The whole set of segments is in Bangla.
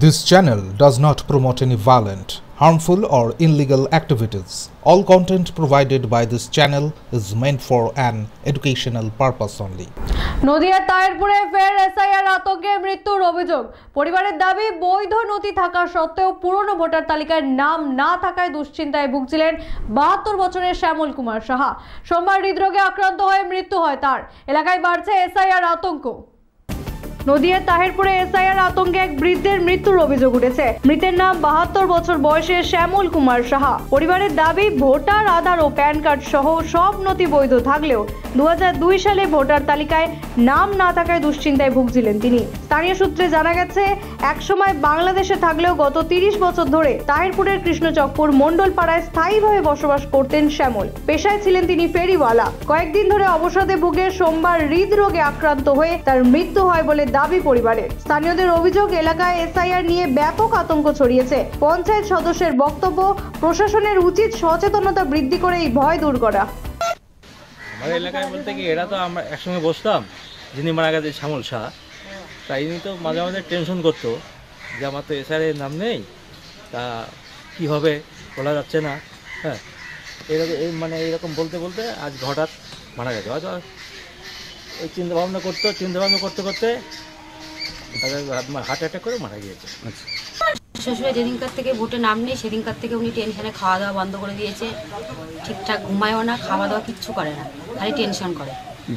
This channel does not promote any violent, harmful or illegal activities. All content provided by this channel is meant for an educational purpose only. নদিয়ার তাহেরপুরে ফের এসআইআর আতঙ্কে মৃত্যুর অভিযোগ। পরিবারের দাবি বৈধ নথি থাকা সত্ত্বেও পুরনো ভোটার তালিকায় নাম না থাকায় দুশ্চিন্তায় ভুগছিলেন 72 বছরের শ্যামল কুমার সাহা। সোমবার হৃদরোগে আক্রান্ত হয়ে মৃত্যু হয় তার। এলাকায় বাড়ছে এসআইআর আতঙ্ক। নদিয়ার তাহেরপুরে এসআইআর আতঙ্কে এক বৃদ্ধের মৃত্যুর অভিযোগ উঠেছে। মৃতের নাম 72 বছর বয়সের শ্যামল কুমার সাহা। পরিবারের দাবি ভোটার আধার ও প্যান কার্ড সহ সব নথি বৈধ থাকলেও 2002 সালে ভোটার তালিকায় নাম না থাকায় দুশ্চিন্তায় ভুগছিলেন তিনি। স্থানীয় সূত্রে জানা গেছে একসময় বাংলাদেশে থাকলেও গত 30 বছর ধরে তাহেরপুরের কৃষ্ণচকপুর মণ্ডলপাড়ায় স্থায়ীভাবে বসবাস করতেন শ্যামল। পেশায় ছিলেন তিনি ফেরিওয়ালা। কয়েকদিন ধরে অবসাদে ভুগে সোমবার হৃদরোগে আক্রান্ত হয়ে তার মৃত্যু হয় বলে দাবি পরিবারের। স্থানীয়দের অভিযোগ এলাকায় এসআইআর নিয়ে ব্যাপক আতঙ্ক ছড়িয়েছে। পঞ্চায়েত সদস্যের বক্তব্য প্রশাসনের উচিত সচেতনতা বৃদ্ধি করে এই ভয় দূর করা। আমাদের এলাকায় বলতে কি এরা তো আমরা একসঙ্গে বসতাম, যিনি মারা গেছে শ্যামল শাহ, তাই ইনি তো মাঝে মাঝে টেনশন করতো যে আমার তো এসআইআর নাম নেই, তা কী হবে বলা যাচ্ছে না। হ্যাঁ, এরকম এইরকম বলতে বলতে আজ হঠাৎ মারা গেছে। হয়তো ওই চিন্তাভাবনা করতে করতে হার্ট অ্যাটাক করে মারা গিয়েছে। শ্বশুরে যেদিনকার থেকে ভোটে নাম নেই সেদিনকার থেকে উনি টেনশনে খাওয়া দাওয়া বন্ধ করে দিয়েছে। ঠিকঠাক ঘুমায়ও না, খাওয়া দাওয়া কিচ্ছু করে না, খালি টেনশন করে।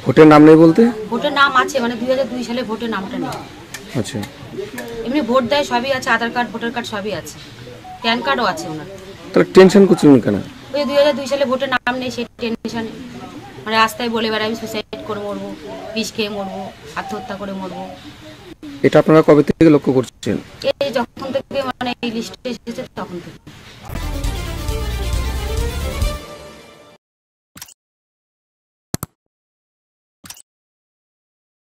ভোটের নাম নেই বলতে? ভোটের নাম আছে, 2002 সালে ভোটের নামটা নেই। আচ্ছা, এমনি ভোট দেয়, সবই আছে, আধার কার্ড ভোটার কার্ড সবই আছে, প্যান কার্ডও আছে ওনার। তাহলে টেনশন করছেন কেন? ওই 2002 সালে ভোটের নাম নেই সেই টেনশন। রাস্তায় বলে বেড়াই আমি সুসাইড করে মরবো, বিষ খেয়ে মরবো, আত্মহত্যা করে মরবো। এটা আপনারা কবে থেকে লক্ষ্য করছেন? এই যখন থেকে এই লিস্টে